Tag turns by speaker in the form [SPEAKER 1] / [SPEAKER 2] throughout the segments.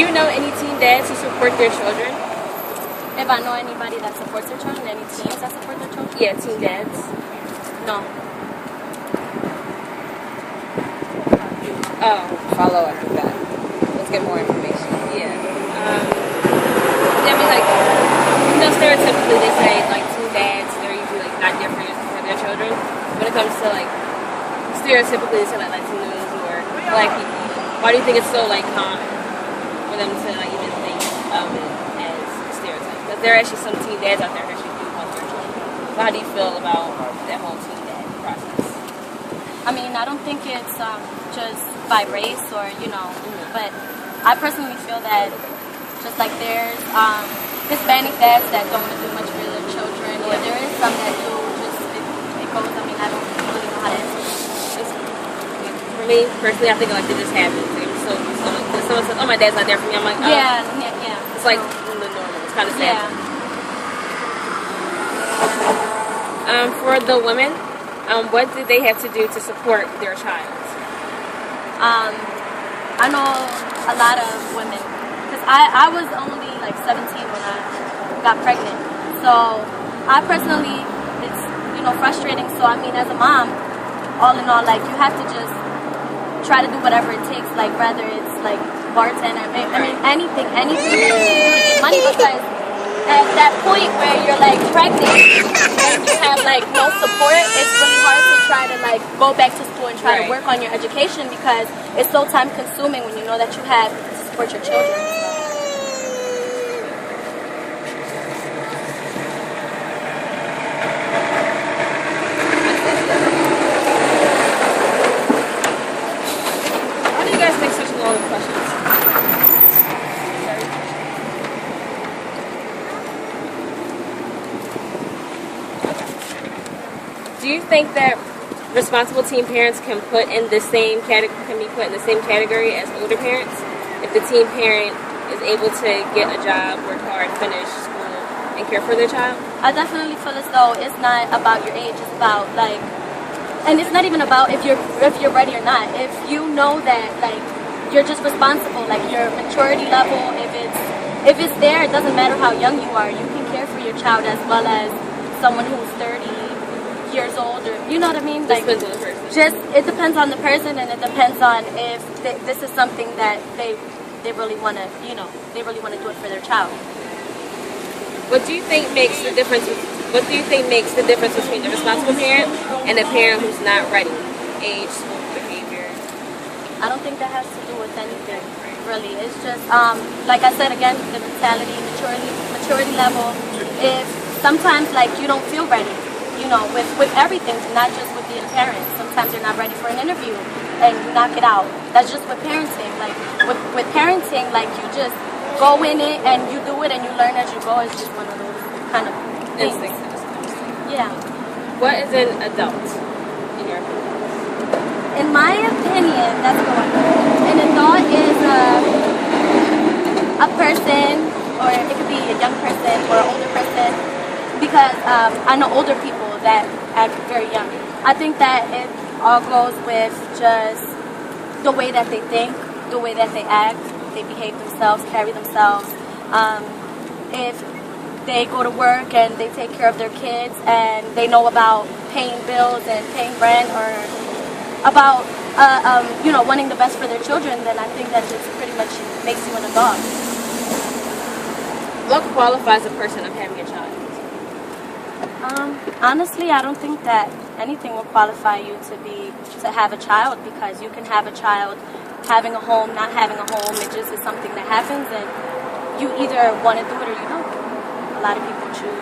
[SPEAKER 1] you know any teen dads who support their children?
[SPEAKER 2] If I know anybody that supports their children, any teens that support their children?
[SPEAKER 1] Yeah, teen dads.
[SPEAKER 2] No.
[SPEAKER 1] Oh,
[SPEAKER 3] Follow up with that. Let's get more information.
[SPEAKER 1] yeah. I mean, like, you know, stereotypically they say like teen dads, they're usually like not different for their children. When it comes to like stereotypically they say like Latinos or black people, why do you think it's so like common for them to like even think of it as a stereotype? Because there are actually some teen dads out there who actually do help their children. So how do you feel about that whole teen dad process?
[SPEAKER 2] I mean, I don't think it's just by race or, you know, but I personally feel that just like there's Hispanic dads that don't want to do much for their children, or there is some that do, just it goes, I mean, I don't really know how to answer it.
[SPEAKER 1] For me, personally, I think like it just happens. Like, so someone says, "Oh, my dad's not there for me." I'm like, "Oh."
[SPEAKER 2] Yeah.
[SPEAKER 1] It's like the normal. It's kind of sad.
[SPEAKER 2] Yeah.
[SPEAKER 1] For the women, what do they have to do to support their child?
[SPEAKER 2] I know a lot of women, because I was only like 17 when I got pregnant. So I personally, it's, you know, frustrating. So I mean, as a mom, all in all, like, you have to just try to do whatever it takes, like, whether it's like bartender, I mean, anything that you can do to get money, because at that point where you're like pregnant and you have like no support, it's really hard to try to like go back to school and try to work on your education, because it's so time consuming when you know that you have to support your children.
[SPEAKER 1] Why do you guys make such long questions? Do you think that responsible teen parents can be put in the same category as older parents? If the teen parent is able to get a job, work hard, finish school, and care for their child?
[SPEAKER 2] I definitely feel as though it's not about your age, it's about like, and it's not even about if you're ready or not. If you know that like you're just responsible, like your maturity level, if it's there, it doesn't matter how young you are. You can care for your child as well as someone who's 30 years old, or you know what I mean? Like,
[SPEAKER 1] Depends on the person.
[SPEAKER 2] just it depends on the person, and it depends on if this is something that they really want to, you know, they really want to do it for their child.
[SPEAKER 1] What do you think makes the difference? What do you think makes the difference between the responsible parent and a parent who's not ready? Age, school, behavior.
[SPEAKER 2] I don't think that has to do with anything, really. It's just, like I said again, the mentality, maturity level. If sometimes like you don't feel ready, you know, with everything, not just with being a parent. Sometimes you're not ready for an interview and you knock it out. That's just with parenting. Like with parenting, like you just go in it and you do it and you learn as you go. It's just one of those kind of things. Yeah.
[SPEAKER 1] What is an adult in your opinion?
[SPEAKER 2] In my opinion, that's the one. An adult is a person, or it could be a young person or an older person, because I know older people that act very young. I think that it all goes with just the way that they think, the way that they act, they behave themselves, carry themselves. If they go to work and they take care of their kids and they know about paying bills and paying rent, or about you know, wanting the best for their children, then I think that just pretty much makes you an adult.
[SPEAKER 1] What qualifies a person of having a child?
[SPEAKER 2] Honestly, I don't think that anything will qualify you to have a child, because you can have a child having a home, not having a home. It just is something that happens, and you either want to do it or you don't. A lot of people choose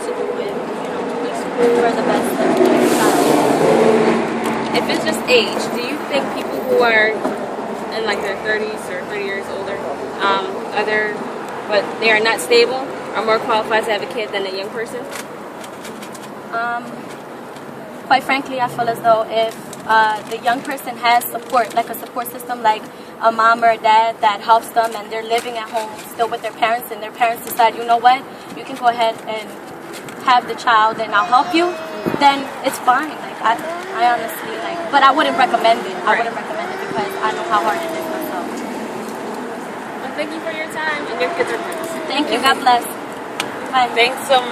[SPEAKER 2] to do it, you know, for the best of their child.
[SPEAKER 1] If it's just age, do you think people who are in like their 30s or 30 years older, but they are not stable, are more qualified to have a kid than a young person?
[SPEAKER 2] Quite frankly, I feel as though if the young person has support, like a support system, like a mom or a dad that helps them, and they're living at home still with their parents, and their parents decide, you know what, you can go ahead and have the child and I'll help you, then it's fine. Like I honestly, like, but I wouldn't recommend it. I wouldn't recommend it because I know how hard it is myself.
[SPEAKER 1] Thank you for your time, and your kids are friends.
[SPEAKER 2] Thank you. God bless. Bye.
[SPEAKER 3] Thanks so much.